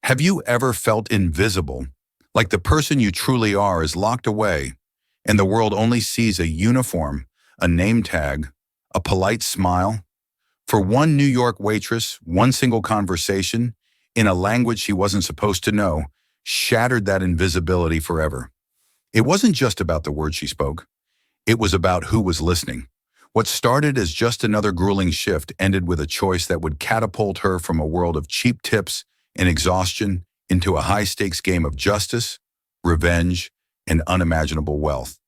Have you ever felt invisible, like the person you truly are is locked away, and the world only sees a uniform, a name tag, a polite smile? For one New York waitress, one single conversation, in a language she wasn't supposed to know, shattered that invisibility forever. It wasn't just about the words she spoke. It was about who was listening. What started as just another grueling shift ended with a choice that would catapult her from a world of cheap tips and exhaustion into a high-stakes game of justice, revenge, and unimaginable wealth.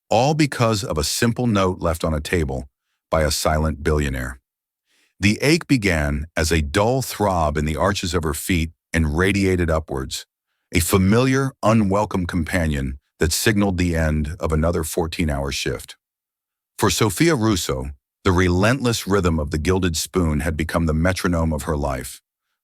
All because of a simple note left on a table by a silent billionaire. The ache began as a dull throb in the arches of her feet and radiated upwards, a familiar, unwelcome companion that signaled the end of another 14-hour shift. For Sophia Russo, the relentless rhythm of the gilded spoon had become the metronome of her life.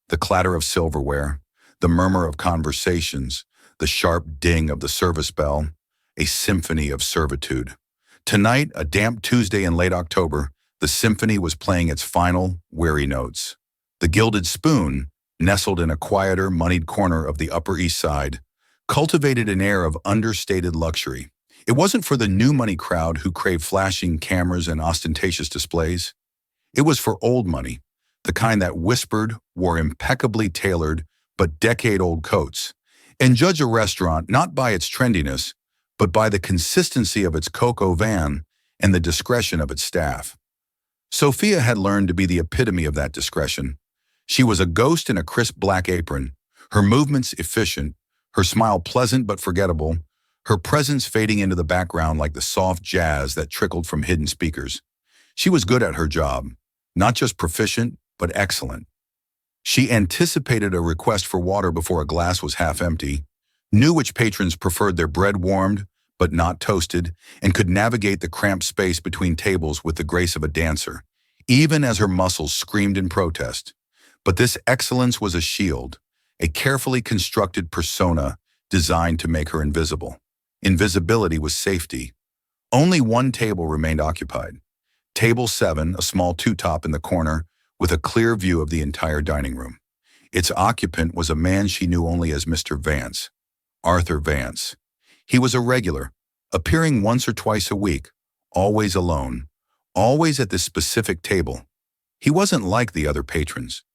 The clatter of silverware, the murmur of conversations, the sharp ding of the service bell, a symphony of servitude. Tonight, a damp Tuesday in late October, the symphony was playing its final, weary notes. The gilded spoon, nestled in a quieter, moneyed corner of the Upper East Side, cultivated an air of understated luxury. It wasn't for the new money crowd who craved flashing cameras and ostentatious displays. It was for old money, the kind that whispered, wore impeccably tailored but decade-old coats, and judged a restaurant not by its trendiness, but by the consistency of its coq au vin and the discretion of its staff. Sophia had learned to be the epitome of that discretion. She was a ghost in a crisp black apron, her movements efficient, her smile pleasant but forgettable, her presence fading into the background like the soft jazz that trickled from hidden speakers. She was good at her job, not just proficient, but excellent. She anticipated a request for water before a glass was half empty, knew which patrons preferred their bread warmed but not toasted, and could navigate the cramped space between tables with the grace of a dancer, even as her muscles screamed in protest. But this excellence was a shield, a carefully constructed persona designed to make her invisible. Invisibility was safety. Only one table remained occupied. Table 7, a small two-top in the corner, with a clear view of the entire dining room. Its occupant was a man she knew only as Mr. Vance, Arthur Vance. He was a regular, appearing once or twice a week, always alone, always at this specific table. He wasn't like the other patrons.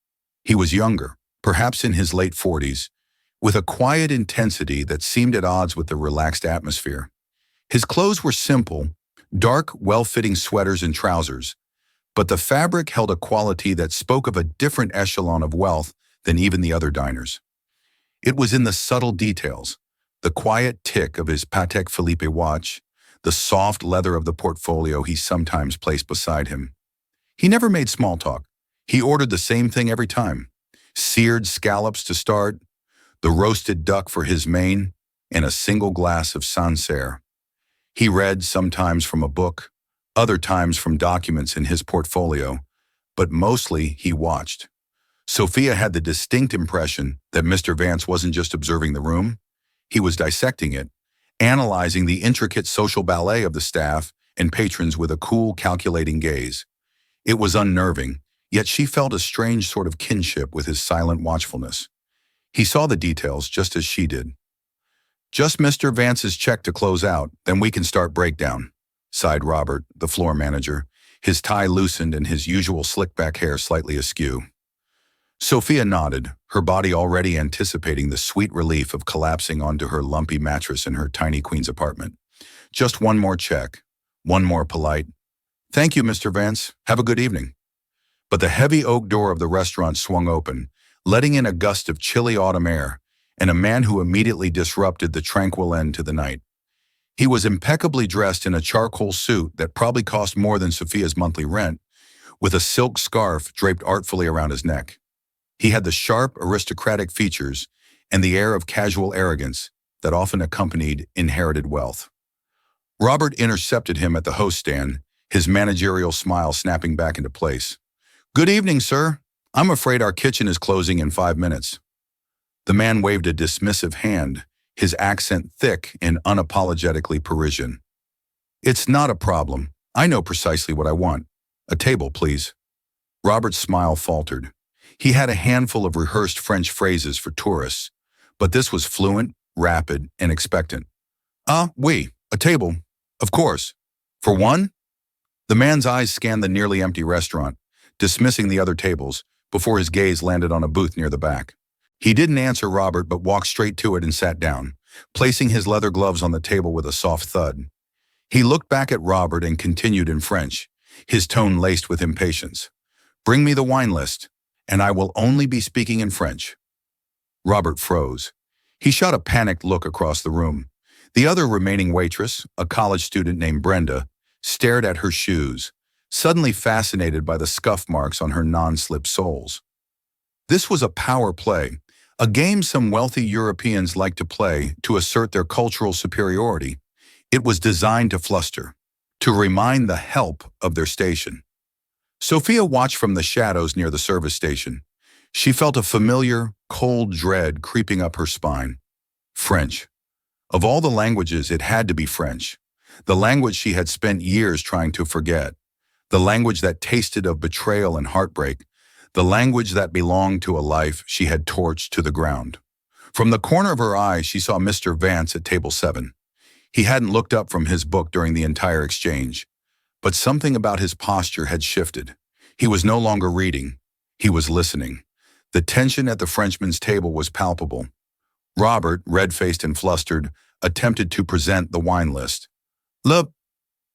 He was younger, perhaps in his late 40s, with a quiet intensity that seemed at odds with the relaxed atmosphere. His clothes were simple, dark, well-fitting sweaters and trousers, but the fabric held a quality that spoke of a different echelon of wealth than even the other diners. It was in the subtle details, the quiet tick of his Patek Philippe watch, the soft leather of the portfolio he sometimes placed beside him. He never made small talk. He ordered the same thing every time. Seared scallops to start, the roasted duck for his main, and a single glass of Sancerre. He read sometimes from a book, other times from documents in his portfolio, but mostly he watched. Sophia had the distinct impression that Mr. Vance wasn't just observing the room, he was dissecting it, analyzing the intricate social ballet of the staff and patrons with a cool, calculating gaze. It was unnerving, yet she felt a strange sort of kinship with his silent watchfulness. He saw the details just as she did. "Just Mr. Vance's check to close out, then we can start breakdown," sighed Robert, the floor manager, his tie loosened and his usual slick-back hair slightly askew. Sophia nodded, her body already anticipating the sweet relief of collapsing onto her lumpy mattress in her tiny queen's apartment. "Just one more check, one more polite, 'Thank you, Mr. Vance. Have a good evening.'" But the heavy oak door of the restaurant swung open, letting in a gust of chilly autumn air, and a man who immediately disrupted the tranquil end to the night. He was impeccably dressed in a charcoal suit that probably cost more than Sophia's monthly rent, with a silk scarf draped artfully around his neck. He had the sharp, aristocratic features and the air of casual arrogance that often accompanied inherited wealth. Robert intercepted him at the host stand, his managerial smile snapping back into place. "Good evening, sir. I'm afraid our kitchen is closing in 5 minutes." The man waved a dismissive hand, his accent thick and unapologetically Parisian. "It's not a problem. I know precisely what I want. A table, please." Robert's smile faltered. He had a handful of rehearsed French phrases for tourists, but this was fluent, rapid, and expectant. Ah, oui, a table. Of course. For one? The man's eyes scanned the nearly empty restaurant, dismissing the other tables, before his gaze landed on a booth near the back. He didn't answer Robert but walked straight to it and sat down, placing his leather gloves on the table with a soft thud. He looked back at Robert and continued in French, his tone laced with impatience. Bring me the wine list, and I will only be speaking in French. Robert froze. He shot a panicked look across the room. The other remaining waitress, a college student named Brenda, stared at her shoes, suddenly fascinated by the scuff marks on her non-slip soles. This was a power play, a game some wealthy Europeans like to play to assert their cultural superiority. It was designed to fluster, to remind the help of their station. Sophia watched from the shadows near the service station. She felt a familiar, cold dread creeping up her spine. French. Of all the languages, it had to be French. The language she had spent years trying to forget. The language that tasted of betrayal and heartbreak. The language that belonged to a life she had torched to the ground. From the corner of her eye, she saw Mr. Vance at table 7. He hadn't looked up from his book during the entire exchange. But something about his posture had shifted. He was no longer reading. He was listening. The tension at the Frenchman's table was palpable. Robert, red-faced and flustered, attempted to present the wine list. Le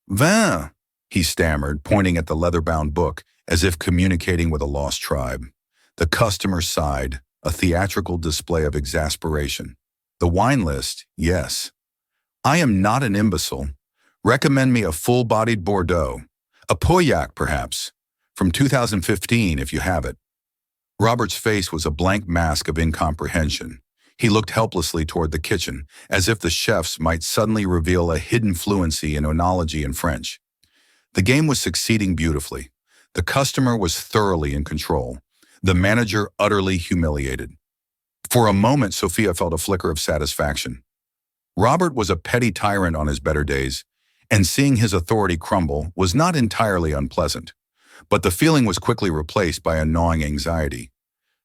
vin, he stammered, pointing at the leather-bound book, as if communicating with a lost tribe. The customer sighed, a theatrical display of exasperation. The wine list, yes. I am not an imbecile. Recommend me a full-bodied Bordeaux. A Pauillac, perhaps. From 2015, if you have it. Robert's face was a blank mask of incomprehension. He looked helplessly toward the kitchen, as if the chefs might suddenly reveal a hidden fluency in oenology and French. The game was succeeding beautifully. The customer was thoroughly in control. The manager utterly humiliated. For a moment, Sophia felt a flicker of satisfaction. Robert was a petty tyrant on his better days, and seeing his authority crumble was not entirely unpleasant. But the feeling was quickly replaced by a gnawing anxiety.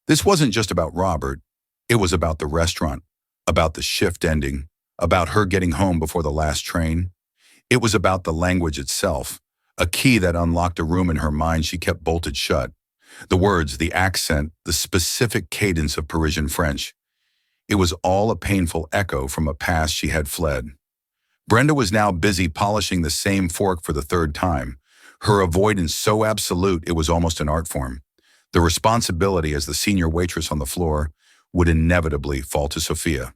This wasn't just about Robert. It was about the restaurant, about the shift ending, about her getting home before the last train. It was about the language itself, a key that unlocked a room in her mind she kept bolted shut. The words, the accent, the specific cadence of Parisian French. It was all a painful echo from a past she had fled. Brenda was now busy polishing the same fork for the third time, her avoidance so absolute it was almost an art form. The responsibility as the senior waitress on the floor would inevitably fall to Sophia.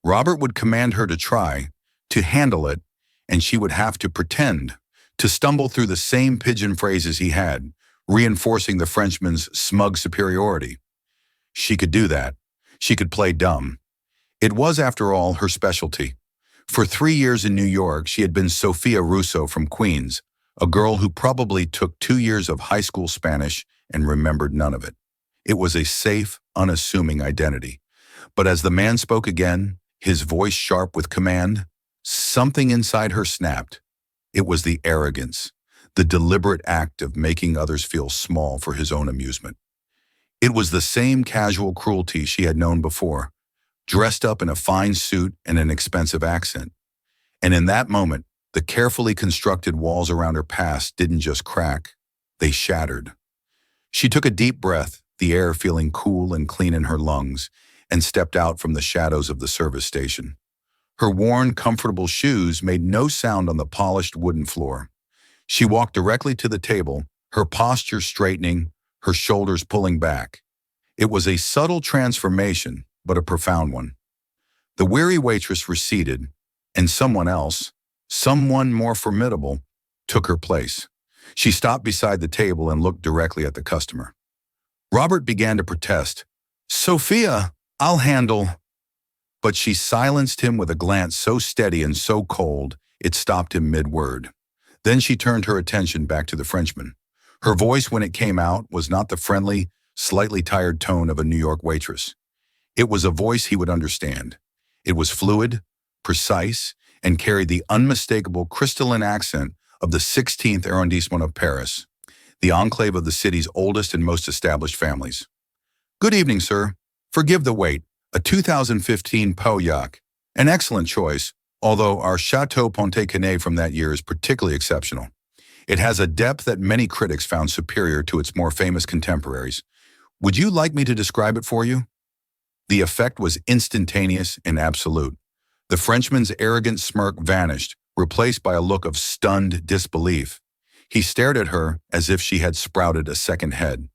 Robert would command her to try, to handle it, and she would have to pretend, to stumble through the same pigeon phrases he had, reinforcing the Frenchman's smug superiority. She could do that. She could play dumb. It was, after all, her specialty. For 3 years in New York, she had been Sophia Russo from Queens, a girl who probably took 2 years of high school Spanish and remembered none of it. It was a safe, unassuming identity. But as the man spoke again, his voice sharp with command, something inside her snapped. It was the arrogance, the deliberate act of making others feel small for his own amusement. It was the same casual cruelty she had known before, dressed up in a fine suit and an expensive accent. And in that moment, the carefully constructed walls around her past didn't just crack, they shattered. She took a deep breath, the air feeling cool and clean in her lungs, and stepped out from the shadows of the service station. Her worn, comfortable shoes made no sound on the polished wooden floor. She walked directly to the table, her posture straightening, her shoulders pulling back. It was a subtle transformation, but a profound one. The weary waitress receded, and someone else, someone more formidable, took her place. She stopped beside the table and looked directly at the customer. Robert began to protest. "Sophia, I'll handle." But she silenced him with a glance so steady and so cold, it stopped him mid-word. Then she turned her attention back to the Frenchman. Her voice, when it came out, was not the friendly, slightly tired tone of a New York waitress. It was a voice he would understand. It was fluid, precise, and carried the unmistakable crystalline accent of the 16th arrondissement of Paris, the enclave of the city's oldest and most established families. Good evening, sir. Forgive the wait. A 2015 Pauillac. An excellent choice, although our Chateau Ponte Canet from that year is particularly exceptional. It has a depth that many critics found superior to its more famous contemporaries. Would you like me to describe it for you? The effect was instantaneous and absolute. The Frenchman's arrogant smirk vanished, replaced by a look of stunned disbelief. He stared at her as if she had sprouted a second head.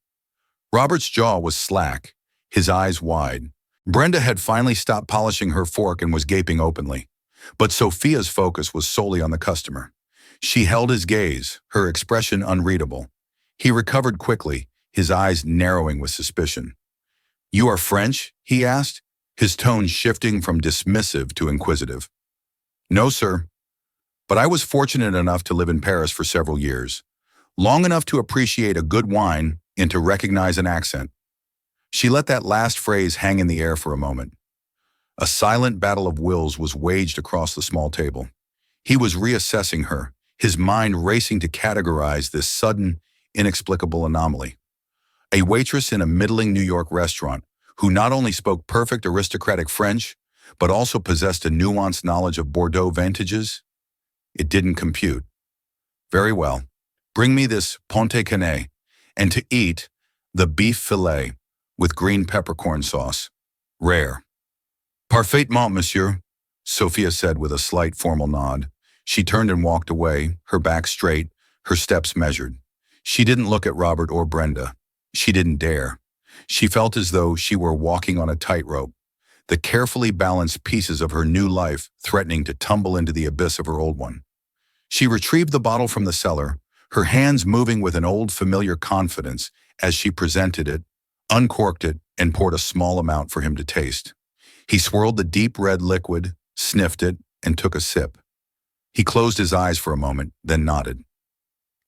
Robert's jaw was slack, his eyes wide. Brenda had finally stopped polishing her fork and was gaping openly. But Sophia's focus was solely on the customer. She held his gaze, her expression unreadable. He recovered quickly, his eyes narrowing with suspicion. "You are French?" he asked, his tone shifting from dismissive to inquisitive. "No, sir. But I was fortunate enough to live in Paris for several years, long enough to appreciate a good wine and to recognize an accent." She let that last phrase hang in the air for a moment. A silent battle of wills was waged across the small table. He was reassessing her, his mind racing to categorize this sudden, inexplicable anomaly. A waitress in a middling New York restaurant who not only spoke perfect aristocratic French, but also possessed a nuanced knowledge of Bordeaux vintages? It didn't compute. "Very well. Bring me this Ponte Canet, and to eat, the beef filet with green peppercorn sauce. Rare." "Parfaitement, monsieur," Sophia said with a slight formal nod. She turned and walked away, her back straight, her steps measured. She didn't look at Robert or Brenda. She didn't dare. She felt as though she were walking on a tightrope, the carefully balanced pieces of her new life threatening to tumble into the abyss of her old one. She retrieved the bottle from the cellar, her hands moving with an old familiar confidence as she presented it, uncorked it, and poured a small amount for him to taste. He swirled the deep red liquid, sniffed it, and took a sip. He closed his eyes for a moment, then nodded.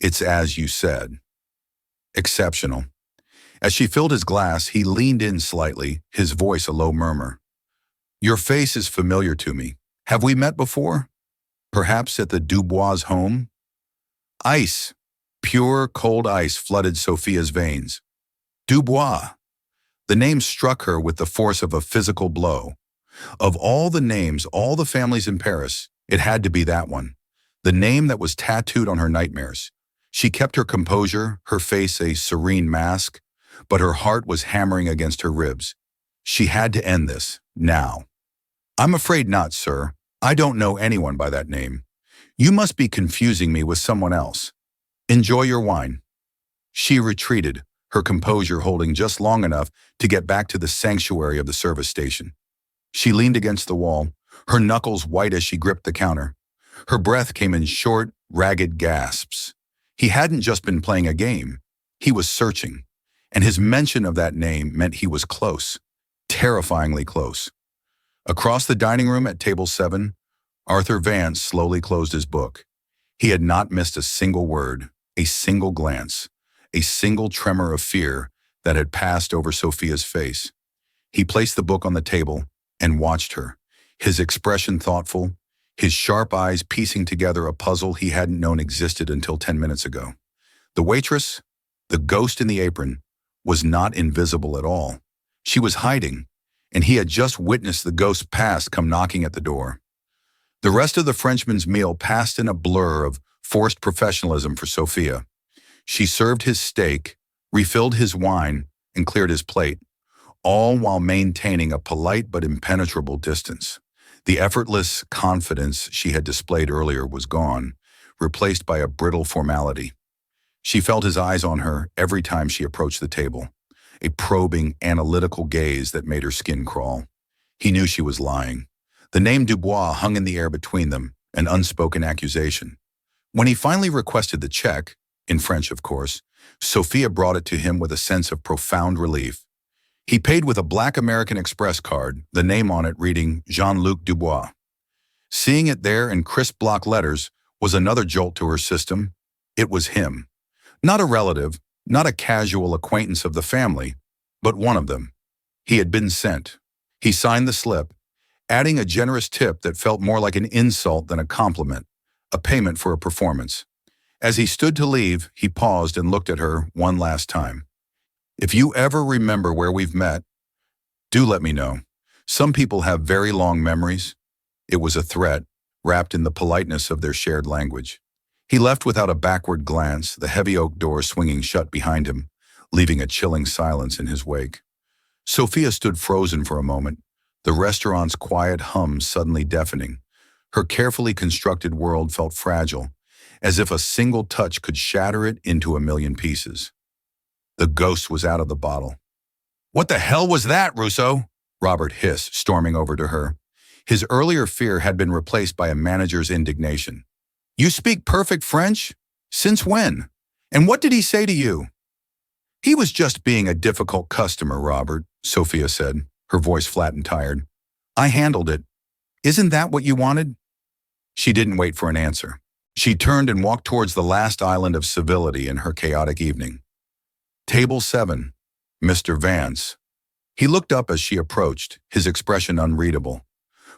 "It's as you said." "Exceptional." As she filled his glass, he leaned in slightly, his voice a low murmur. "Your face is familiar to me. Have we met before? Perhaps at the Dubois' home?" Ice, pure, cold ice flooded Sophia's veins. Dubois. The name struck her with the force of a physical blow. Of all the names, all the families in Paris, it had to be that one. The name that was tattooed on her nightmares. She kept her composure, her face a serene mask, but her heart was hammering against her ribs. She had to end this, now. "I'm afraid not, sir. I don't know anyone by that name. You must be confusing me with someone else. Enjoy your wine." She retreated, her composure holding just long enough to get back to the sanctuary of the service station. She leaned against the wall, her knuckles white as she gripped the counter. Her breath came in short, ragged gasps. He hadn't just been playing a game. He was searching. And his mention of that name meant he was close, terrifyingly close. Across the dining room at table 7, Arthur Vance slowly closed his book. He had not missed a single word, a single glance, a single tremor of fear that had passed over Sophia's face. He placed the book on the table and watched her, his expression thoughtful, his sharp eyes piecing together a puzzle he hadn't known existed until 10 minutes ago. The waitress, the ghost in the apron, was not invisible at all. She was hiding, and he had just witnessed the ghost's past come knocking at the door. The rest of the Frenchman's meal passed in a blur of forced professionalism for Sophia. She served his steak, refilled his wine, and cleared his plate, all while maintaining a polite but impenetrable distance. The effortless confidence she had displayed earlier was gone, replaced by a brittle formality. She felt his eyes on her every time she approached the table, a probing, analytical gaze that made her skin crawl. He knew she was lying. The name Dubois hung in the air between them, an unspoken accusation. When he finally requested the check, in French of course, Sophia brought it to him with a sense of profound relief. He paid with a black American Express card, the name on it reading Jean-Luc Dubois. Seeing it there in crisp block letters was another jolt to her system. It was him. Not a relative, not a casual acquaintance of the family, but one of them. He had been sent. He signed the slip, adding a generous tip that felt more like an insult than a compliment, a payment for a performance. As he stood to leave, he paused and looked at her one last time. If you ever remember where we've met, do let me know. Some people have very long memories. It was a threat, wrapped in the politeness of their shared language. He left without a backward glance, the heavy oak door swinging shut behind him, leaving a chilling silence in his wake. Sophia stood frozen for a moment, the restaurant's quiet hum suddenly deafening. Her carefully constructed world felt fragile, as if a single touch could shatter it into a million pieces. The ghost was out of the bottle. "What the hell was that, Russo?" Robert hissed, storming over to her. His earlier fear had been replaced by a manager's indignation. "You speak perfect French? Since when? And what did he say to you?" "He was just being a difficult customer, Robert," Sophia said, her voice flat and tired. "I handled it. Isn't that what you wanted?" She didn't wait for an answer. She turned and walked towards the last island of civility in her chaotic evening. Table 7, Mr. Vance. He looked up as she approached, his expression unreadable.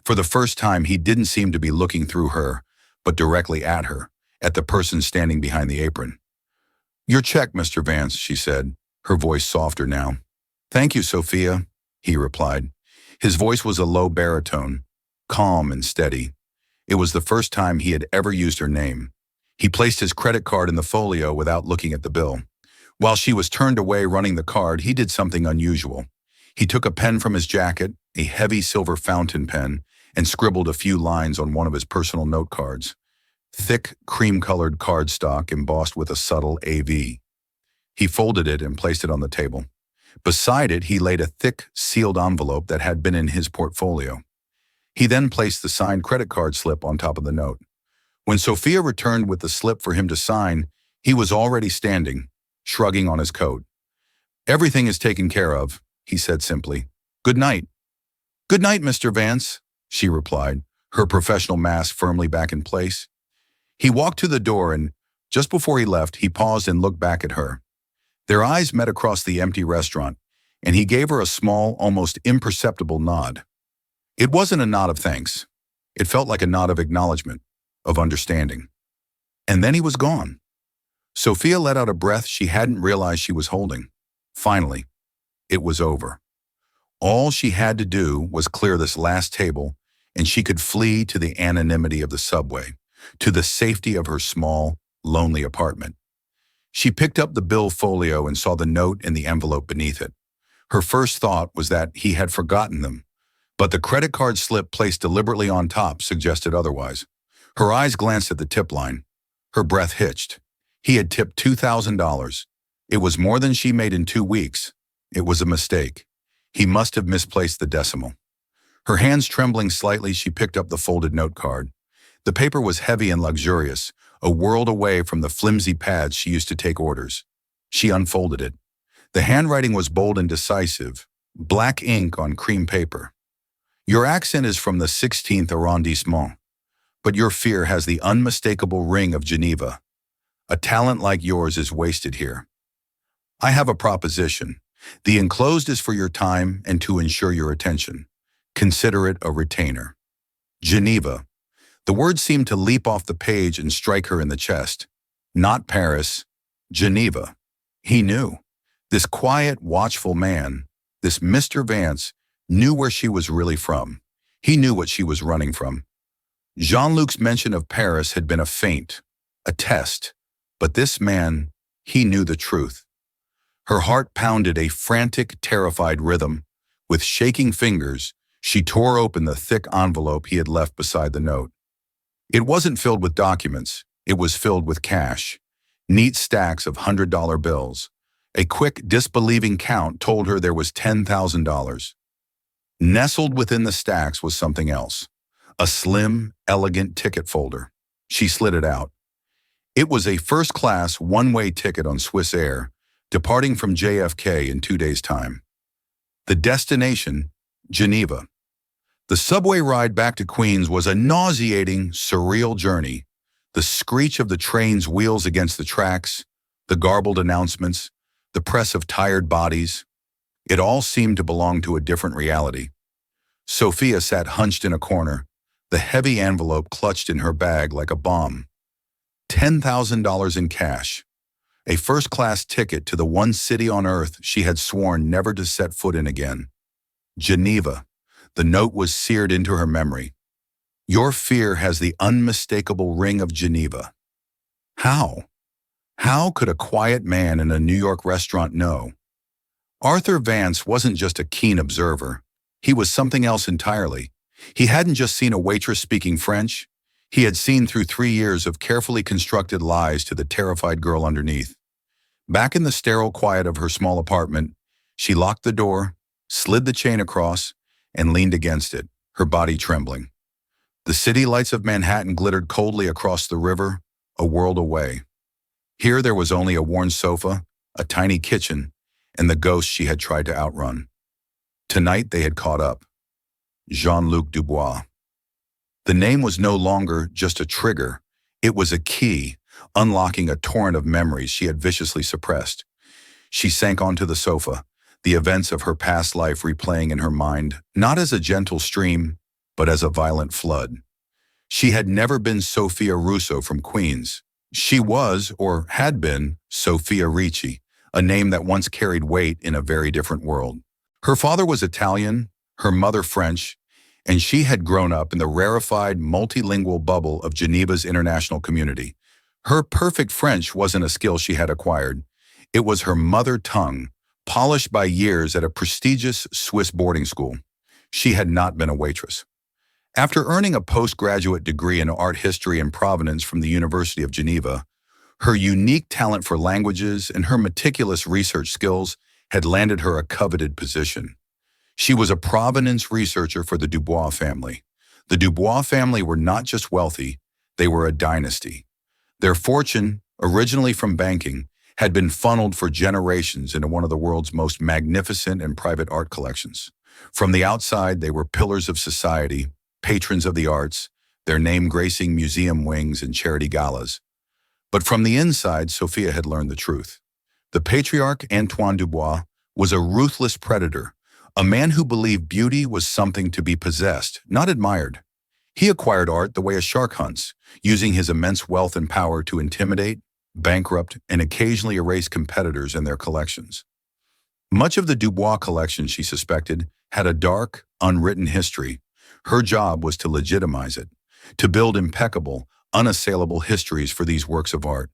For the first time, he didn't seem to be looking through her, but directly at her, at the person standing behind the apron. "Your check, Mr. Vance," she said, her voice softer now. "Thank you, Sophia," he replied. His voice was a low baritone, calm and steady. It was the first time he had ever used her name. He placed his credit card in the folio without looking at the bill. While she was turned away running the card, he did something unusual. He took a pen from his jacket, a heavy silver fountain pen, and scribbled a few lines on one of his personal note cards. Thick, cream-colored cardstock embossed with a subtle AV. He folded it and placed it on the table. Beside it, he laid a thick, sealed envelope that had been in his portfolio. He then placed the signed credit card slip on top of the note. When Sophia returned with the slip for him to sign, he was already standing, shrugging on his coat. "Everything is taken care of," he said simply. "Good night." "Good night, Mr. Vance," she replied, her professional mask firmly back in place. He walked to the door and, just before he left, he paused and looked back at her. Their eyes met across the empty restaurant, and he gave her a small, almost imperceptible nod. It wasn't a nod of thanks. It felt like a nod of acknowledgement, of understanding. And then he was gone. Sophia let out a breath she hadn't realized she was holding. Finally, it was over. All she had to do was clear this last table, and she could flee to the anonymity of the subway, to the safety of her small, lonely apartment. She picked up the bill folio and saw the note in the envelope beneath it. Her first thought was that he had forgotten them, but the credit card slip placed deliberately on top suggested otherwise. Her eyes glanced at the tip line. Her breath hitched. He had tipped $2,000. It was more than she made in 2 weeks. It was a mistake. He must have misplaced the decimal. Her hands trembling slightly, she picked up the folded note card. The paper was heavy and luxurious, a world away from the flimsy pads she used to take orders. She unfolded it. The handwriting was bold and decisive, black ink on cream paper. "Your accent is from the 16th arrondissement, but your fear has the unmistakable ring of Geneva. A talent like yours is wasted here. I have a proposition. The enclosed is for your time and to ensure your attention. Consider it a retainer. Geneva." The word seemed to leap off the page and strike her in the chest. Not Paris, Geneva. He knew. This quiet, watchful man, this Mr. Vance, knew where she was really from. He knew what she was running from. Jean-Luc's mention of Paris had been a feint, a test, but this man, he knew the truth. Her heart pounded a frantic, terrified rhythm. With shaking fingers, she tore open the thick envelope he had left beside the note. It wasn't filled with documents. It was filled with cash. Neat stacks of $100 bills. A quick, disbelieving count told her there was $10,000. Nestled within the stacks was something else. A slim, elegant ticket folder. She slid it out. It was a first-class, one-way ticket on Swiss Air, departing from JFK in 2 days' time. The destination, Geneva. The subway ride back to Queens was a nauseating, surreal journey. The screech of the train's wheels against the tracks, the garbled announcements, the press of tired bodies. It all seemed to belong to a different reality. Sophia sat hunched in a corner, the heavy envelope clutched in her bag like a bomb. $10,000 in cash. a first-class ticket to the one city on earth she had sworn never to set foot in again. Geneva. The note was seared into her memory. Your fear has the unmistakable ring of Geneva. How? How could a quiet man in a New York restaurant know? Arthur Vance wasn't just a keen observer. He was something else entirely. He hadn't just seen a waitress speaking French. He had seen through 3 years of carefully constructed lies to the terrified girl underneath. Back in the sterile quiet of her small apartment, she locked the door, slid the chain across, and leaned against it, her body trembling. The city lights of Manhattan glittered coldly across the river, a world away. Here there was only a worn sofa, a tiny kitchen, and the ghost she had tried to outrun. Tonight they had caught up. Jean-Luc Dubois. The name was no longer just a trigger. It was a key, unlocking a torrent of memories she had viciously suppressed. She sank onto the sofa, the events of her past life replaying in her mind, not as a gentle stream, but as a violent flood. She had never been Sophia Russo from Queens. She was, or had been, Sophia Ricci, a name that once carried weight in a very different world. Her father was Italian, her mother French, and she had grown up in the rarefied, multilingual bubble of Geneva's international community. Her perfect French wasn't a skill she had acquired. It was her mother tongue, polished by years at a prestigious Swiss boarding school. She had not been a waitress. After earning a postgraduate degree in art history and provenance from the University of Geneva, her unique talent for languages and her meticulous research skills had landed her a coveted position. She was a provenance researcher for the Dubois family. The Dubois family were not just wealthy, they were a dynasty. Their fortune, originally from banking, had been funneled for generations into one of the world's most magnificent and private art collections. From the outside, they were pillars of society, patrons of the arts, their name gracing museum wings and charity galas. But from the inside, Sophia had learned the truth. The patriarch, Antoine Dubois, was a ruthless predator, a man who believed beauty was something to be possessed, not admired. He acquired art the way a shark hunts, using his immense wealth and power to intimidate, bankrupt, and occasionally erase competitors in their collections. Much of the Dubois collection, she suspected, had a dark, unwritten history. Her job was to legitimize it, to build impeccable, unassailable histories for these works of art.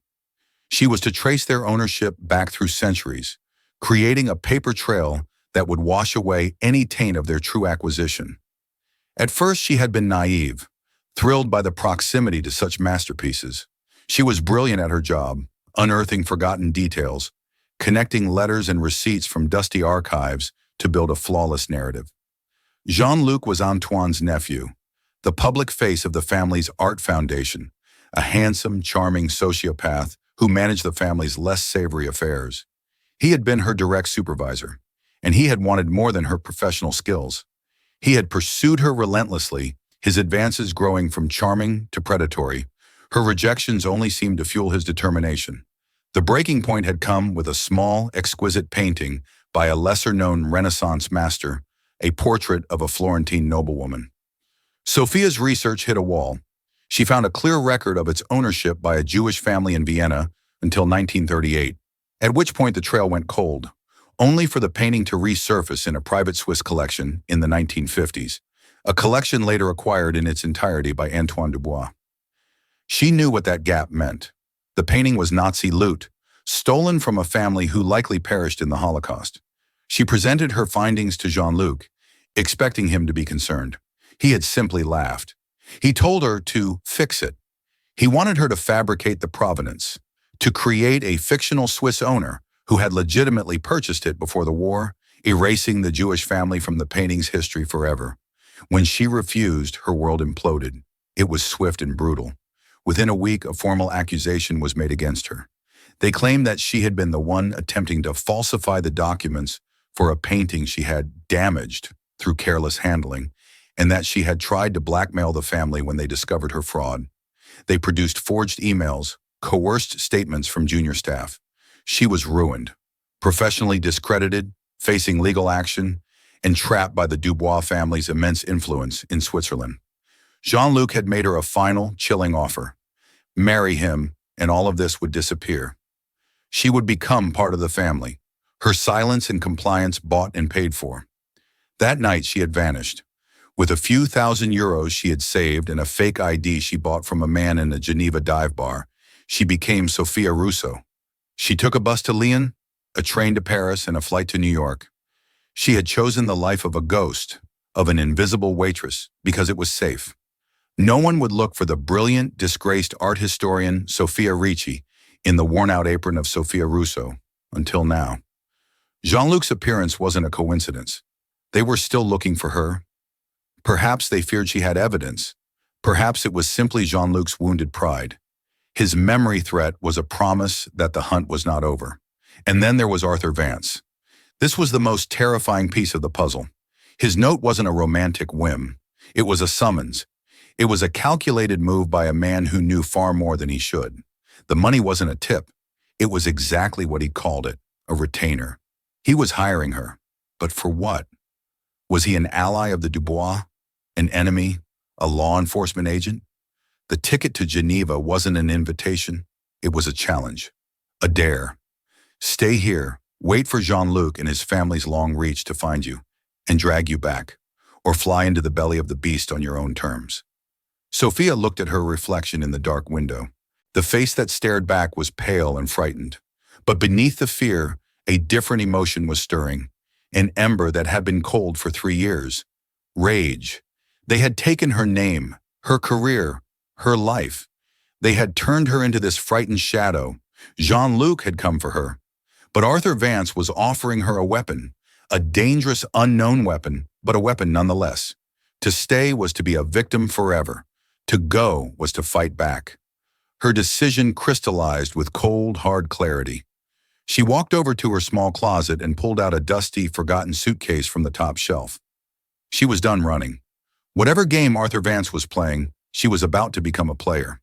She was to trace their ownership back through centuries, creating a paper trail that would wash away any taint of their true acquisition. At first, she had been naive, thrilled by the proximity to such masterpieces. She was brilliant at her job, unearthing forgotten details, connecting letters and receipts from dusty archives to build a flawless narrative. Jean-Luc was Antoine's nephew, the public face of the family's art foundation, a handsome, charming sociopath who managed the family's less savory affairs. He had been her direct supervisor, and he had wanted more than her professional skills. He had pursued her relentlessly, his advances growing from charming to predatory. Her rejections only seemed to fuel his determination. The breaking point had come with a small, exquisite painting by a lesser-known Renaissance master, a portrait of a Florentine noblewoman. Sophia's research hit a wall. She found a clear record of its ownership by a Jewish family in Vienna until 1938, at which point the trail went cold, only for the painting to resurface in a private Swiss collection in the 1950s, a collection later acquired in its entirety by Antoine Dubois. She knew what that gap meant. The painting was Nazi loot, stolen from a family who likely perished in the Holocaust. She presented her findings to Jean-Luc, expecting him to be concerned. He had simply laughed. He told her to fix it. He wanted her to fabricate the provenance, to create a fictional Swiss owner who had legitimately purchased it before the war, erasing the Jewish family from the painting's history forever. When she refused, her world imploded. It was swift and brutal. Within a week, a formal accusation was made against her. They claimed that she had been the one attempting to falsify the documents for a painting she had damaged through careless handling, and that she had tried to blackmail the family when they discovered her fraud. They produced forged emails, coerced statements from junior staff. She was ruined, professionally discredited, facing legal action, and trapped by the Dubois family's immense influence in Switzerland. Jean-Luc had made her a final, chilling offer. Marry him, and all of this would disappear. She would become part of the family. Her silence and compliance bought and paid for. That night she had vanished. With a few €1,000 she had saved and a fake ID she bought from a man in a Geneva dive bar, she became Sophia Russo. She took a bus to Lyon, a train to Paris, and a flight to New York. She had chosen the life of a ghost, of an invisible waitress, because it was safe. No one would look for the brilliant, disgraced art historian Sophia Ricci in the worn-out apron of Sophia Russo, until now. Jean-Luc's appearance wasn't a coincidence. They were still looking for her. Perhaps they feared she had evidence. Perhaps it was simply Jean-Luc's wounded pride. His memory threat was a promise that the hunt was not over. And then there was Arthur Vance. This was the most terrifying piece of the puzzle. His note wasn't a romantic whim. It was a summons. It was a calculated move by a man who knew far more than he should. The money wasn't a tip. It was exactly what he called it, a retainer. He was hiring her. But for what? Was he an ally of the Dubois? An enemy? A law enforcement agent? The ticket to Geneva wasn't an invitation. It was a challenge. A dare. Stay here, wait for Jean-Luc and his family's long reach to find you, and drag you back, or fly into the belly of the beast on your own terms. Sophia looked at her reflection in the dark window. The face that stared back was pale and frightened. But beneath the fear, a different emotion was stirring, an ember that had been cold for 3 years. Rage. They had taken her name, her career, her life. They had turned her into this frightened shadow. Jean-Luc had come for her. But Arthur Vance was offering her a weapon, a dangerous, unknown weapon, but a weapon nonetheless. To stay was to be a victim forever. To go was to fight back. Her decision crystallized with cold, hard clarity. She walked over to her small closet and pulled out a dusty, forgotten suitcase from the top shelf. She was done running. Whatever game Arthur Vance was playing, she was about to become a player.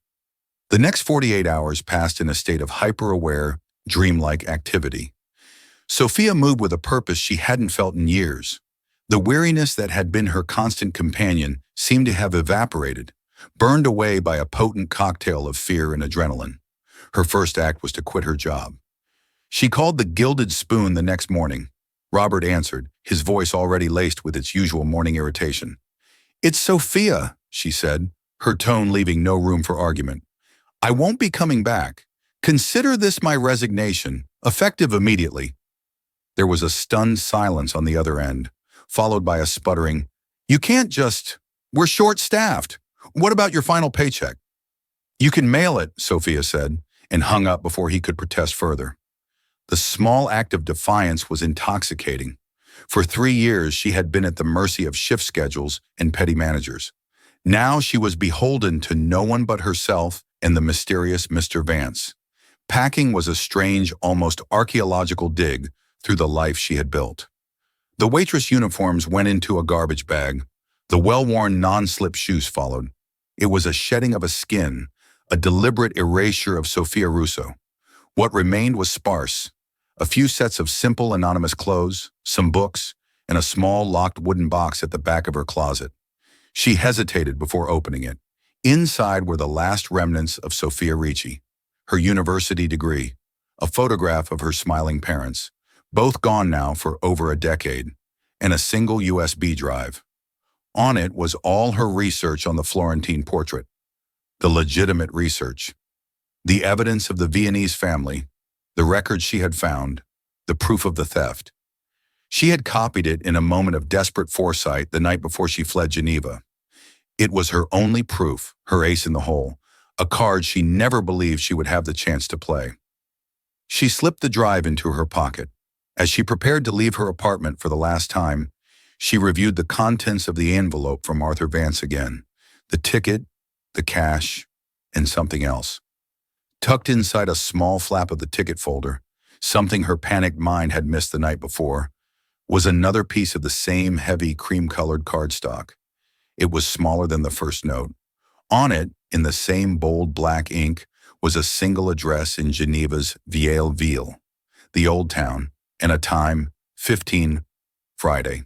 The next 48 hours passed in a state of hyper-aware, dreamlike activity. Sophia moved with a purpose she hadn't felt in years. The weariness that had been her constant companion seemed to have evaporated, burned away by a potent cocktail of fear and adrenaline. Her first act was to quit her job. She called the Gilded Spoon the next morning. Robert answered, his voice already laced with its usual morning irritation. "It's Sophia," she said, her tone leaving no room for argument. "I won't be coming back. Consider this my resignation, effective immediately." There was a stunned silence on the other end, followed by a sputtering, "You can't just... We're short-staffed. What about your final paycheck?" "You can mail it," Sophia said, and hung up before he could protest further. The small act of defiance was intoxicating. For 3 years, she had been at the mercy of shift schedules and petty managers. Now she was beholden to no one but herself and the mysterious Mr. Vance. Packing was a strange, almost archaeological dig through the life she had built. The waitress uniforms went into a garbage bag. The well-worn non-slip shoes followed. It was a shedding of a skin, a deliberate erasure of Sophia Russo. What remained was sparse. A few sets of simple, anonymous clothes, some books, and a small, locked wooden box at the back of her closet. She hesitated before opening it. Inside were the last remnants of Sophia Ricci, her university degree, a photograph of her smiling parents, both gone now for over a decade, and a single USB drive. On it was all her research on the Florentine portrait, the legitimate research, the evidence of the Viennese family, the records she had found, the proof of the theft. She had copied it in a moment of desperate foresight the night before she fled Geneva. It was her only proof, her ace in the hole, a card she never believed she would have the chance to play. She slipped the drive into her pocket. As she prepared to leave her apartment for the last time, she reviewed the contents of the envelope from Arthur Vance again, the ticket, the cash, and something else. Tucked inside a small flap of the ticket folder, something her panicked mind had missed the night before, was another piece of the same heavy cream-colored cardstock. It was smaller than the first note. On it, in the same bold black ink, was a single address in Geneva's Vieille Ville, the old town, and a time, 15, Friday.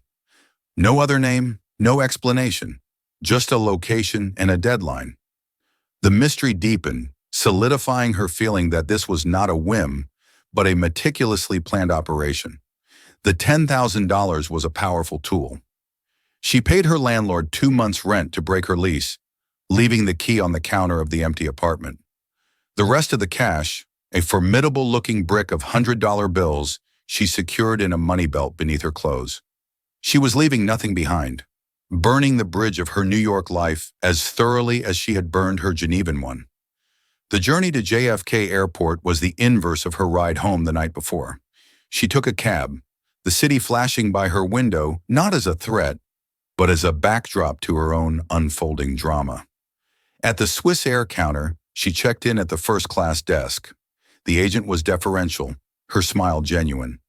No other name, no explanation, just a location and a deadline. The mystery deepened, solidifying her feeling that this was not a whim, but a meticulously planned operation. The $10,000 was a powerful tool. She paid her landlord 2 months' rent to break her lease, leaving the key on the counter of the empty apartment. The rest of the cash, a formidable-looking brick of $100 bills, she secured in a money belt beneath her clothes. She was leaving nothing behind, burning the bridge of her New York life as thoroughly as she had burned her Genevan one. The journey to JFK Airport was the inverse of her ride home the night before. She took a cab, the city flashing by her window not as a threat, but as a backdrop to her own unfolding drama. At the Swiss Air counter, she checked in at the first-class desk. The agent was deferential, her smile genuine.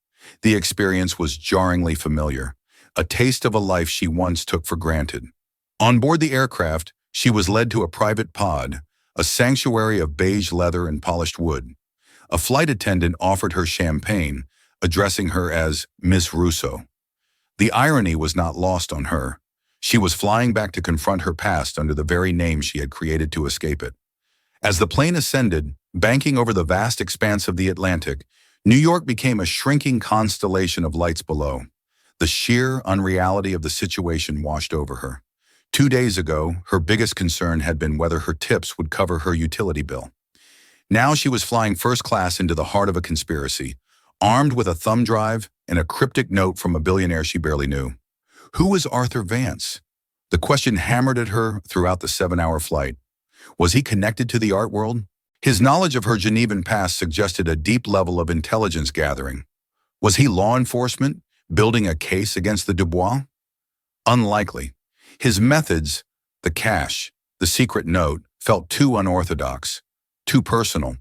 The experience was jarringly familiar, a taste of a life she once took for granted. On board the aircraft, she was led to a private pod, a sanctuary of beige leather and polished wood. A flight attendant offered her champagne, addressing her as Miss Russo. The irony was not lost on her. She was flying back to confront her past under the very name she had created to escape it. As the plane ascended, banking over the vast expanse of the Atlantic, New York became a shrinking constellation of lights below. The sheer unreality of the situation washed over her. 2 days ago, her biggest concern had been whether her tips would cover her utility bill. Now she was flying first class into the heart of a conspiracy, armed with a thumb drive and a cryptic note from a billionaire she barely knew. Who was Arthur Vance? The question hammered at her throughout the 7-hour flight. Was he connected to the art world? His knowledge of her Genevan past suggested a deep level of intelligence gathering. Was he law enforcement, building a case against the Dubois? Unlikely. His methods, the cash, the secret note, felt too unorthodox, too personal.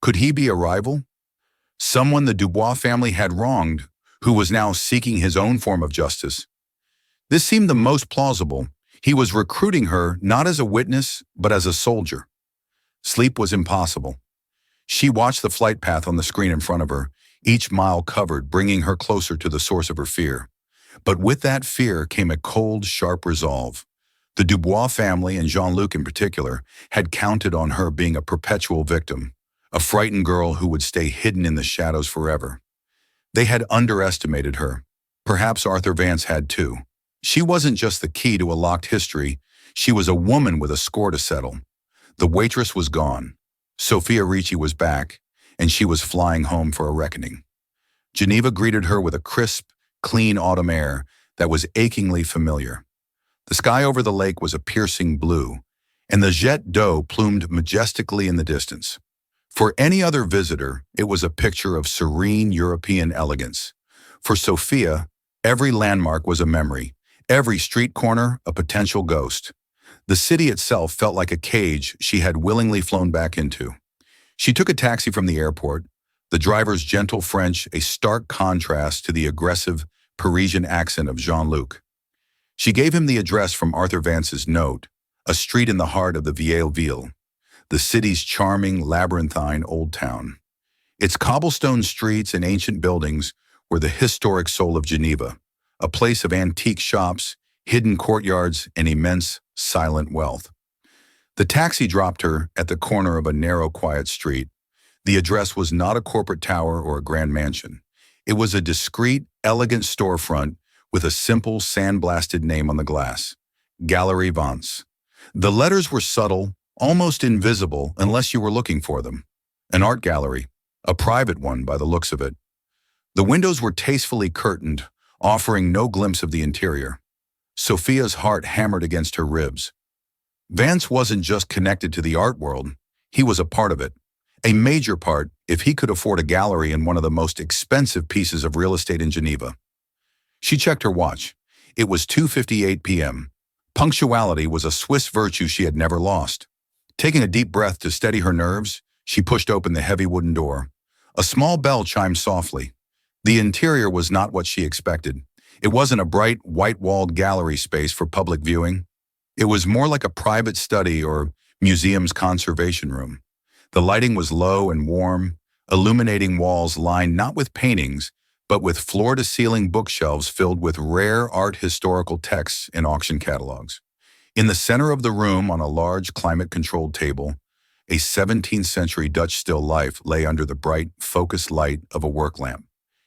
Could he be a rival? Someone the Dubois family had wronged, who was now seeking his own form of justice. This seemed the most plausible. He was recruiting her not as a witness, but as a soldier. Sleep was impossible. She watched the flight path on the screen in front of her, each mile covered bringing her closer to the source of her fear. But with that fear came a cold, sharp resolve. The Dubois family, and Jean-Luc in particular, had counted on her being a perpetual victim, a frightened girl who would stay hidden in the shadows forever. They had underestimated her. Perhaps Arthur Vance had too. She wasn't just the key to a locked history, she was a woman with a score to settle. The waitress was gone. Sophia Ricci was back, and she was flying home for a reckoning. Geneva greeted her with a crisp, clean autumn air that was achingly familiar. The sky over the lake was a piercing blue, and the jet d'eau plumed majestically in the distance. For any other visitor, it was a picture of serene European elegance. For Sophia, every landmark was a memory, every street corner a potential ghost. The city itself felt like a cage she had willingly flown back into. She took a taxi from the airport, the driver's gentle French a stark contrast to the aggressive Parisian accent of Jean-Luc. She gave him the address from Arthur Vance's note, a street in the heart of the Vieille Ville, the city's charming, labyrinthine old town. Its cobblestone streets and ancient buildings were the historic soul of Geneva, a place of antique shops, hidden courtyards, and immense, silent wealth. The taxi dropped her at the corner of a narrow, quiet street. The address was not a corporate tower or a grand mansion. It was a discreet, elegant storefront with a simple, sandblasted name on the glass, Galerie Vance. The letters were subtle, almost invisible unless you were looking for them. An art gallery, a private one by the looks of it. The windows were tastefully curtained, offering no glimpse of the interior. Sophia's heart hammered against her ribs. Vance wasn't just connected to the art world, he was a part of it. A major part if he could afford a gallery in one of the most expensive pieces of real estate in Geneva. She checked her watch. It was 2:58 p.m. Punctuality was a Swiss virtue she had never lost. Taking a deep breath to steady her nerves, she pushed open the heavy wooden door. A small bell chimed softly. The interior was not what she expected. It wasn't a bright, white-walled gallery space for public viewing. It was more like a private study or museum's conservation room. The lighting was low and warm, illuminating walls lined not with paintings, but with floor-to-ceiling bookshelves filled with rare art historical texts and auction catalogs. In the center of the room, on a large climate-controlled table, a 17th century Dutch still life lay under the bright, focused light of a work lamp.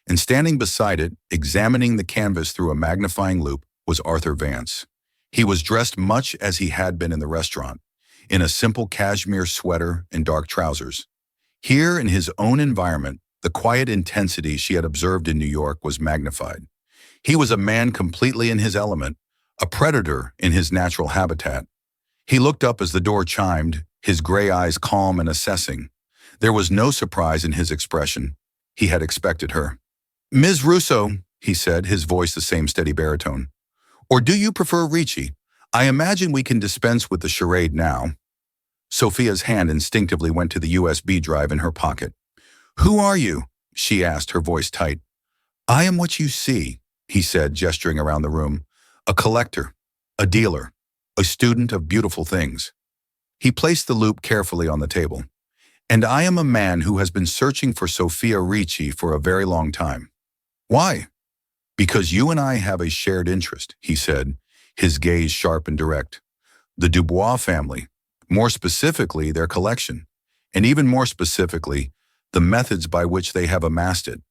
And standing beside it, examining the canvas through a magnifying loupe, was Arthur Vance. He was dressed much as he had been in the restaurant, in a simple cashmere sweater and dark trousers. Here, in his own environment, the quiet intensity she had observed in New York was magnified. He was a man completely in his element, a predator in his natural habitat. He looked up as the door chimed, his gray eyes calm and assessing. There was no surprise in his expression. He had expected her. "Ms. Russo," he said, his voice the same steady baritone. "Or do you prefer Ricci? I imagine we can dispense with the charade now." Sophia's hand instinctively went to the USB drive in her pocket. "Who are you?" she asked, her voice tight. "I am what you see," he said, gesturing around the room. "A collector, a dealer, a student of beautiful things." He placed the loupe carefully on the table. "And I am a man who has been searching for Sophia Ricci for a very long time." "Why?" "Because you and I have a shared interest," he said, his gaze sharp and direct. "The Dubois family, more specifically their collection, and even more specifically, the methods by which they have amassed it."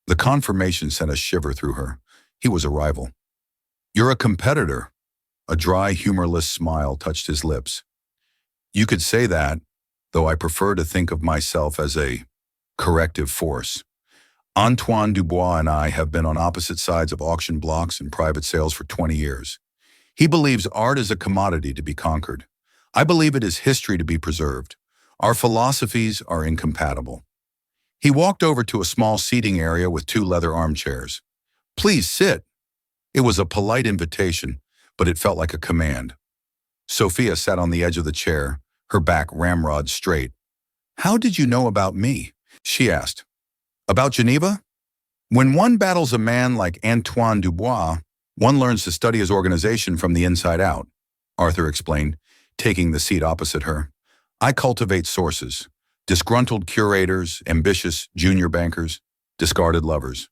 The confirmation sent a shiver through her. He was a rival. "You're a competitor." A dry, humorless smile touched his lips. "You could say that, though I prefer to think of myself as a corrective force. Antoine Dubois and I have been on opposite sides of auction blocks and private sales for 20 years. He believes art is a commodity to be conquered. I believe it is history to be preserved. Our philosophies are incompatible." He walked over to a small seating area with 2 leather armchairs. "Please sit." It was a polite invitation, but it felt like a command. Sophia sat on the edge of the chair, her back ramrod straight. "How did you know about me?" she asked. "About Geneva? When one battles a man like Antoine Dubois, one learns to study his organization from the inside out," Arthur explained, taking the seat opposite her. "I cultivate sources, disgruntled curators, ambitious junior bankers, discarded lovers.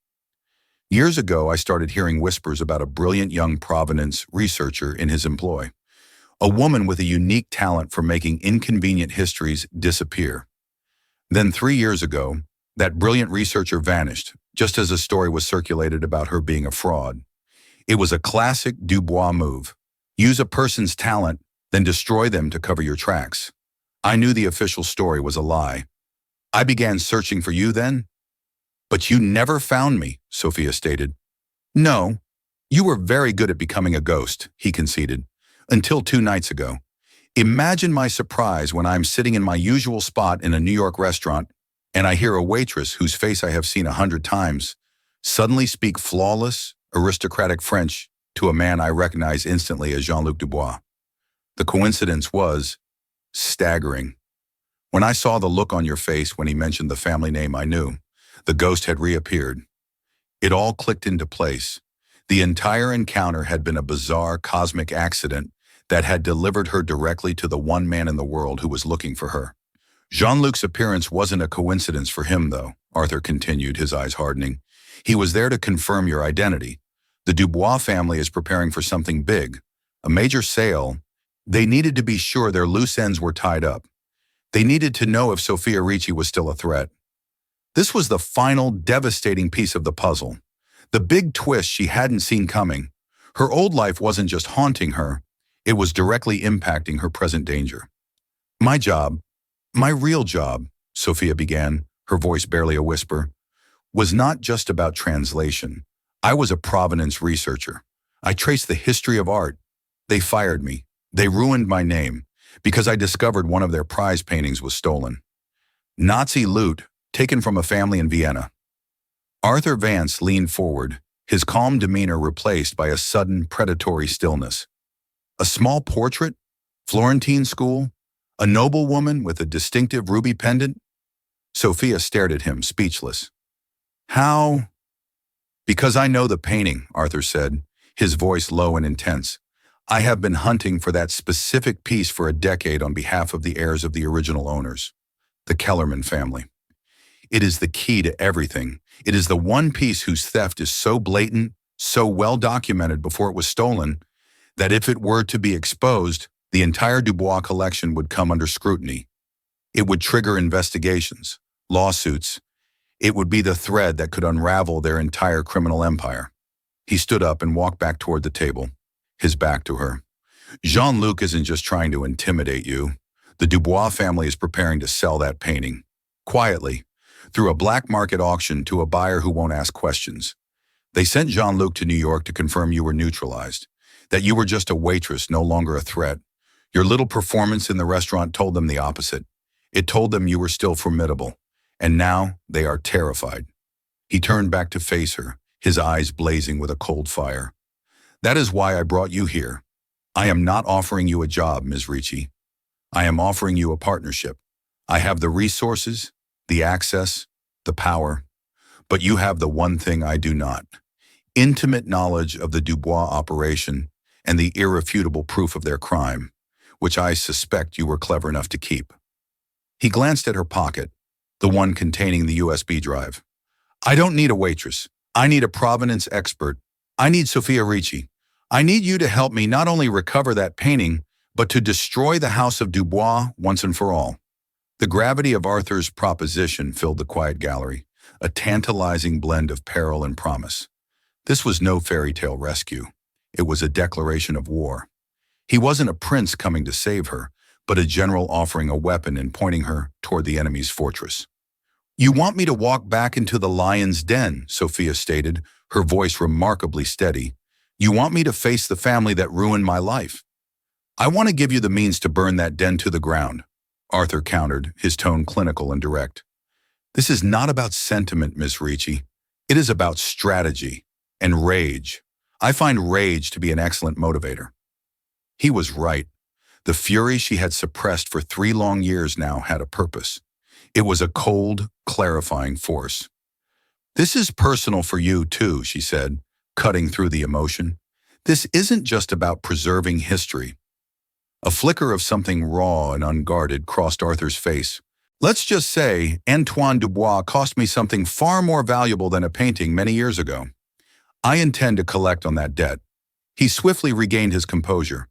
Years ago, I started hearing whispers about a brilliant young Provenance researcher in his employ, a woman with a unique talent for making inconvenient histories disappear. Then 3 years ago, that brilliant researcher vanished, just as a story was circulated about her being a fraud. It was a classic Dubois move. Use a person's talent, then destroy them to cover your tracks. I knew the official story was a lie. I began searching for you then." "But you never found me," Sophia stated. "No, you were very good at becoming a ghost," he conceded, "until 2 nights ago. Imagine my surprise when I'm sitting in my usual spot in a New York restaurant and I hear a waitress whose face I have seen 100 times suddenly speak flawless, aristocratic French to a man I recognize instantly as Jean-Luc Dubois. The coincidence was staggering. When I saw the look on your face when he mentioned the family name, I knew. The ghost had reappeared. It all clicked into place. The entire encounter had been a bizarre cosmic accident that had delivered her directly to the one man in the world who was looking for her. Jean-Luc's appearance wasn't a coincidence for him, though," Arthur continued, his eyes hardening. "He was there to confirm your identity. The Dubois family is preparing for something big, a major sale. They needed to be sure their loose ends were tied up. They needed to know if Sophia Ricci was still a threat. This was the final, devastating piece of the puzzle. The big twist she hadn't seen coming. Her old life wasn't just haunting her, it was directly impacting her present danger. My job, my real job," Sophia began, her voice barely a whisper, "was not just about translation. I was a Provenance researcher. I traced the history of art. They fired me. They ruined my name because I discovered one of their prize paintings was stolen. Nazi loot, taken from a family in Vienna." Arthur Vance leaned forward, his calm demeanor replaced by a sudden predatory stillness. "A small portrait? Florentine school? A noblewoman with a distinctive ruby pendant?" Sophia stared at him, speechless. "How?" "Because I know the painting," Arthur said, his voice low and intense. "I have been hunting for that specific piece for a decade on behalf of the heirs of the original owners, the Kellerman family. It is the key to everything. It is the one piece whose theft is so blatant, so well documented before it was stolen, that if it were to be exposed, the entire Dubois collection would come under scrutiny. It would trigger investigations, lawsuits. It would be the thread that could unravel their entire criminal empire. He stood up and walked back toward the table, his back to her. Jean-Luc isn't just trying to intimidate you. The Dubois family is preparing to sell that painting. Quietly, through a black market auction to a buyer who won't ask questions. They sent Jean-Luc to New York to confirm you were neutralized, that you were just a waitress, no longer a threat. Your little performance in the restaurant told them the opposite. It told them you were still formidable, and now they are terrified. He turned back to face her, his eyes blazing with a cold fire. That is why I brought you here. I am not offering you a job, Ms. Ricci. I am offering you a partnership. I have the resources, the access, the power, but you have the one thing I do not. Intimate knowledge of the Dubois operation and the irrefutable proof of their crime, which I suspect you were clever enough to keep. He glanced at her pocket, the one containing the USB drive. I don't need a waitress. I need a provenance expert. I need Sophia Ricci. I need you to help me not only recover that painting, but to destroy the House of Dubois once and for all. The gravity of Arthur's proposition filled the quiet gallery, a tantalizing blend of peril and promise. This was no fairy tale rescue. It was a declaration of war. He wasn't a prince coming to save her, but a general offering a weapon and pointing her toward the enemy's fortress. You want me to walk back into the lion's den, Sophia stated, her voice remarkably steady. You want me to face the family that ruined my life. I want to give you the means to burn that den to the ground, Arthur countered, his tone clinical and direct. This is not about sentiment, Miss Ricci. It is about strategy and rage. I find rage to be an excellent motivator. He was right. The fury she had suppressed for 3 long years now had a purpose. It was a cold, clarifying force. This is personal for you too, she said, cutting through the emotion. This isn't just about preserving history. A flicker of something raw and unguarded crossed Arthur's face. Let's just say Antoine Dubois cost me something far more valuable than a painting many years ago. I intend to collect on that debt. He swiftly regained his composure.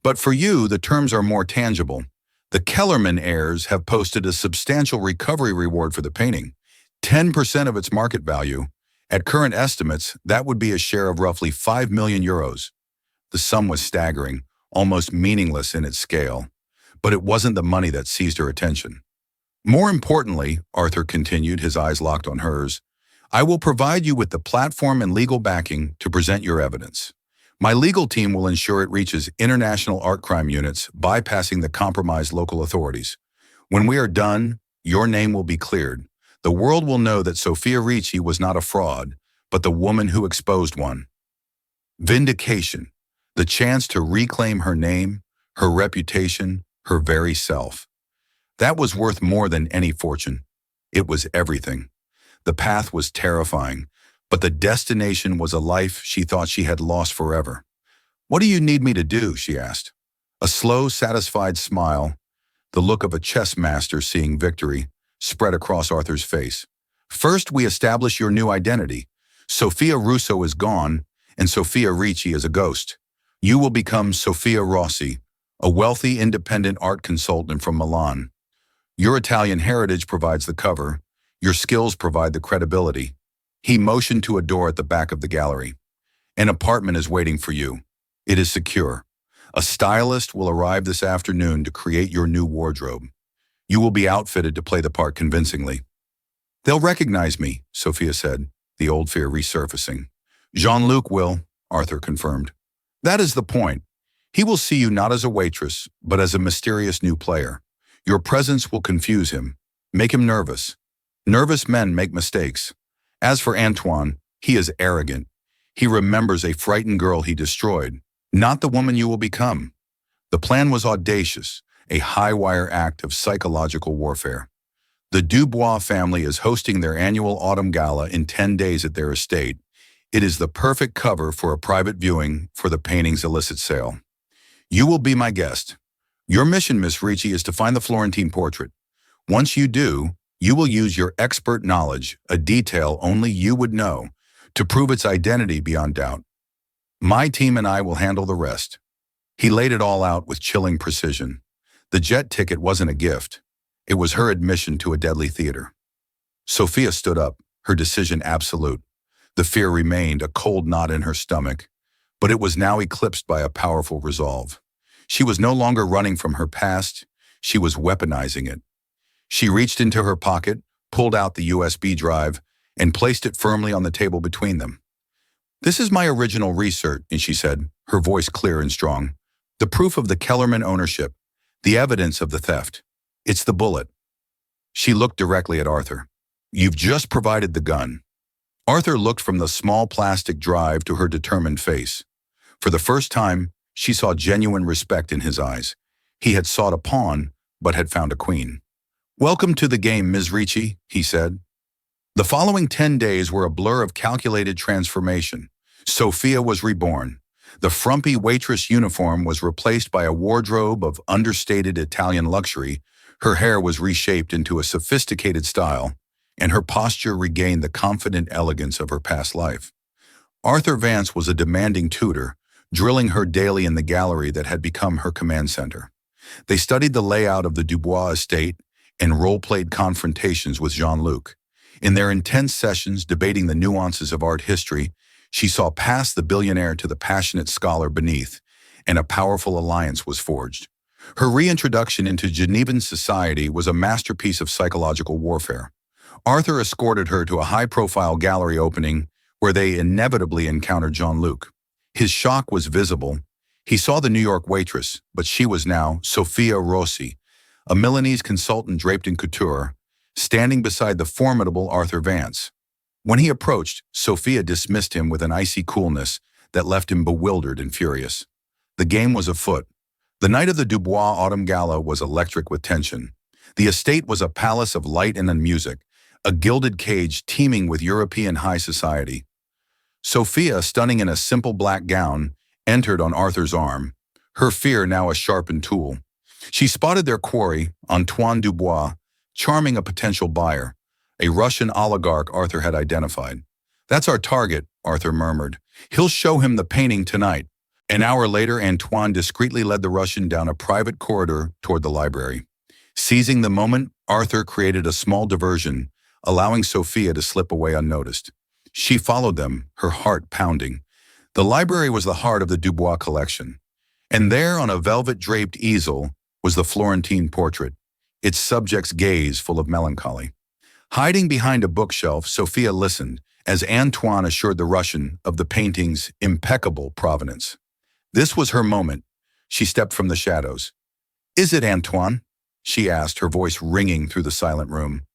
But for you, the terms are more tangible. The Kellerman heirs have posted a substantial recovery reward for the painting, 10% of its market value. At current estimates, that would be a share of roughly 5 million euros. The sum was staggering, almost meaningless in its scale, but it wasn't the money that seized her attention. More importantly, Arthur continued, his eyes locked on hers, I will provide you with the platform and legal backing to present your evidence. My legal team will ensure it reaches international art crime units, bypassing the compromised local authorities. When we are done, your name will be cleared. The world will know that Sophia Ricci was not a fraud, but the woman who exposed one. Vindication, the chance to reclaim her name, her reputation, her very self. That was worth more than any fortune. It was everything. The path was terrifying, but the destination was a life she thought she had lost forever. What do you need me to do? She asked. A slow, satisfied smile, the look of a chess master seeing victory, spread across Arthur's face. First, we establish your new identity. Sophia Russo is gone, and Sophia Ricci is a ghost. You will become Sophia Rossi, a wealthy, independent art consultant from Milan. Your Italian heritage provides the cover. Your skills provide the credibility. He motioned to a door at the back of the gallery. An apartment is waiting for you. It is secure. A stylist will arrive this afternoon to create your new wardrobe. You will be outfitted to play the part convincingly. They'll recognize me, Sophia said, the old fear resurfacing. Jean-Luc will, Arthur confirmed. That is the point. He will see you not as a waitress, but as a mysterious new player. Your presence will confuse him, make him nervous. Nervous men make mistakes. As for Antoine, he is arrogant. He remembers a frightened girl he destroyed, not the woman you will become. The plan was audacious, a high-wire act of psychological warfare. The Dubois family is hosting their annual autumn gala in 10 days at their estate. It is the perfect cover for a private viewing for the painting's illicit sale. You will be my guest. Your mission, Miss Ricci, is to find the Florentine portrait. Once you do, you will use your expert knowledge, a detail only you would know, to prove its identity beyond doubt. My team and I will handle the rest. He laid it all out with chilling precision. The jet ticket wasn't a gift. It was her admission to a deadly theater. Sophia stood up, her decision absolute. The fear remained, a cold knot in her stomach, but it was now eclipsed by a powerful resolve. She was no longer running from her past, she was weaponizing it. She reached into her pocket, pulled out the USB drive, and placed it firmly on the table between them. "This is my original research," she said, her voice clear and strong. "The proof of the Kellerman ownership, the evidence of the theft. It's the bullet." She looked directly at Arthur. "You've just provided the gun." Arthur looked from the small plastic drive to her determined face. For the first time, she saw genuine respect in his eyes. He had sought a pawn, but had found a queen. "Welcome to the game, Ms. Ricci," he said. The following 10 days were a blur of calculated transformation. Sophia was reborn. The frumpy waitress uniform was replaced by a wardrobe of understated Italian luxury, her hair was reshaped into a sophisticated style, and her posture regained the confident elegance of her past life. Arthur Vance was a demanding tutor, drilling her daily in the gallery that had become her command center. They studied the layout of the Dubois estate and role-played confrontations with Jean-Luc. In their intense sessions debating the nuances of art history, she saw past the billionaire to the passionate scholar beneath, and a powerful alliance was forged. Her reintroduction into Genevan society was a masterpiece of psychological warfare. Arthur escorted her to a high-profile gallery opening where they inevitably encountered Jean-Luc. His shock was visible. He saw the New York waitress, but she was now Sophia Rossi, a Milanese consultant draped in couture, standing beside the formidable Arthur Vance. When he approached, Sophia dismissed him with an icy coolness that left him bewildered and furious. The game was afoot. The night of the Dubois Autumn Gala was electric with tension. The estate was a palace of light and music, a gilded cage teeming with European high society. Sophia, stunning in a simple black gown, entered on Arthur's arm, her fear now a sharpened tool. She spotted their quarry, Antoine Dubois, charming a potential buyer, a Russian oligarch Arthur had identified. "That's our target," Arthur murmured. "He'll show him the painting tonight." An hour later, Antoine discreetly led the Russian down a private corridor toward the library. Seizing the moment, Arthur created a small diversion, allowing Sophia to slip away unnoticed. She followed them, her heart pounding. The library was the heart of the Dubois collection. And there, on a velvet-draped easel, was the Florentine portrait, its subject's gaze full of melancholy. Hiding behind a bookshelf, Sophia listened as Antoine assured the Russian of the painting's impeccable provenance. This was her moment. She stepped from the shadows. "Is it Antoine?" she asked, her voice ringing through the silent room.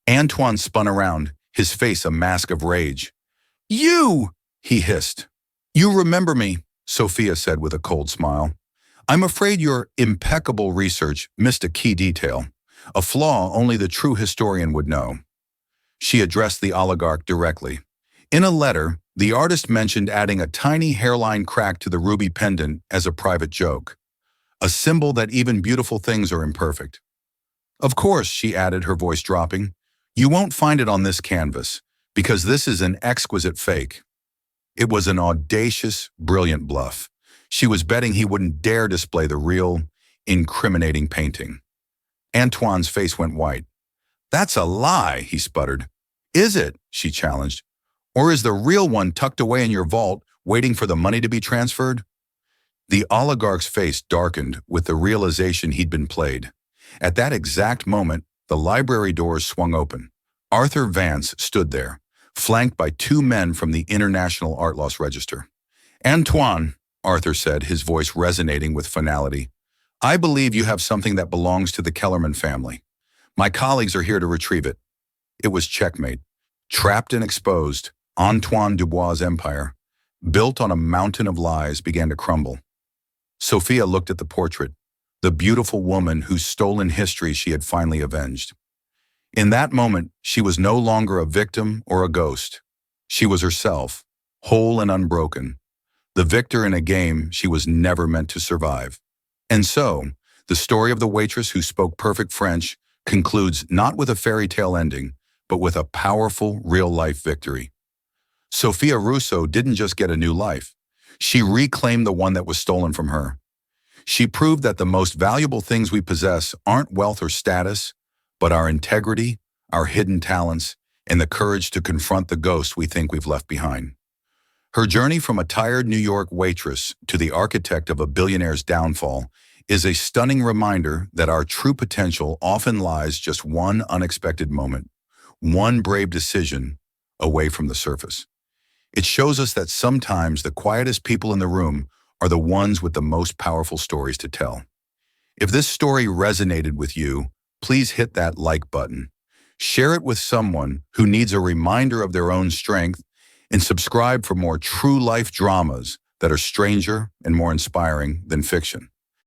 Antoine spun around, his face a mask of rage. "You!" he hissed. "You remember me," Sophia said with a cold smile. "I'm afraid your impeccable research missed a key detail, a flaw only the true historian would know." She addressed the oligarch directly. In a letter, the artist mentioned adding a tiny hairline crack to the ruby pendant as a private joke, a symbol that even beautiful things are imperfect. "Of course," she added, her voice dropping, "you won't find it on this canvas, because this is an exquisite fake." It was an audacious, brilliant bluff. She was betting he wouldn't dare display the real, incriminating painting. Antoine's face went white. "That's a lie," he sputtered. "Is it?" she challenged. "Or is the real one tucked away in your vault, waiting for the money to be transferred?" The oligarch's face darkened with the realization he'd been played. At that exact moment, the library doors swung open. Arthur Vance stood there, flanked by two men from the International Art Loss Register. "Antoine," Arthur said, his voice resonating with finality, "I believe you have something that belongs to the Kellerman family. My colleagues are here to retrieve it." It was checkmate. Trapped and exposed, Antoine Dubois' empire, built on a mountain of lies, began to crumble. Sophia looked at the portrait, the beautiful woman whose stolen history she had finally avenged. In that moment, she was no longer a victim or a ghost. She was herself, whole and unbroken, the victor in a game she was never meant to survive. And so, the story of the waitress who spoke perfect French concludes not with a fairy tale ending, but with a powerful, real-life victory. Sophia Russo didn't just get a new life. She reclaimed the one that was stolen from her. She proved that the most valuable things we possess aren't wealth or status, but our integrity, our hidden talents, and the courage to confront the ghosts we think we've left behind. Her journey from a tired New York waitress to the architect of a billionaire's downfall is a stunning reminder that our true potential often lies just one unexpected moment, one brave decision away from the surface. It shows us that sometimes the quietest people in the room are the ones with the most powerful stories to tell. If this story resonated with you, please hit that like button. Share it with someone who needs a reminder of their own strength, and subscribe for more true life dramas that are stranger and more inspiring than fiction.